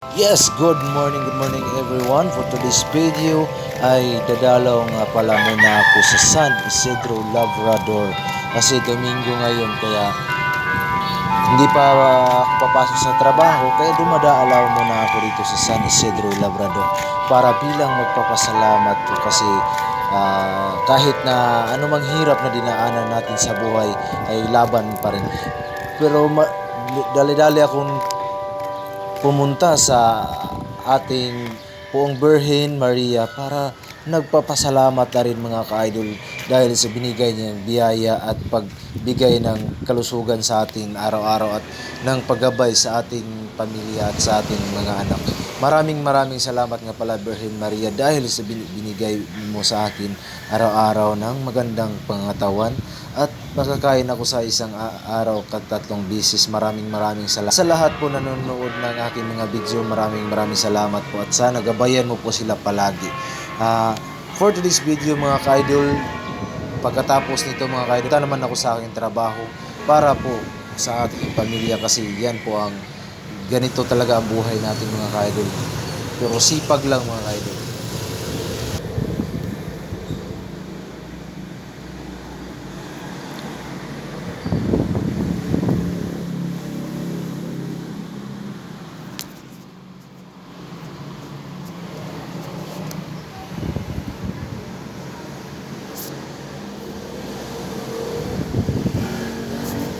Yes, good morning everyone. For today's video ay dadalaw nga pala muna ako sa San Isidro Labrador kasi Domingo ngayon kaya hindi pa ako papasok sa trabaho kaya dumadaalaw muna ako dito sa San Isidro Labrador para bilang magpapasalamat po kasi kahit na anumang hirap na dinaanan natin sa buhay ay laban pa rin. Pero dali-dali akong pumunta sa ating Poong Birhen Maria para nagpapasalamat na rin mga ka-idol dahil sa binigay niyang biyaya at pagbigay ng kalusugan sa atin araw-araw at ng paggabay sa ating pamilya at sa ating mga anak. Maraming salamat nga pala Birhen Maria dahil sa binigay mo sa akin araw-araw ng magandang pangatawan at makakain ako sa isang araw tatlong bisis. Maraming salamat. Sa lahat po nanonood ng aking mga video, maraming salamat po at sana gabayan mo po sila palagi. For today's video mga ka-idol, pagkatapos nito mga ka-idol, punta naman ako sa aking trabaho para po sa ating pamilya kasi yan po ang ganito talaga ang buhay natin mga ka-idol. Pero sipag lang mga ka-idol.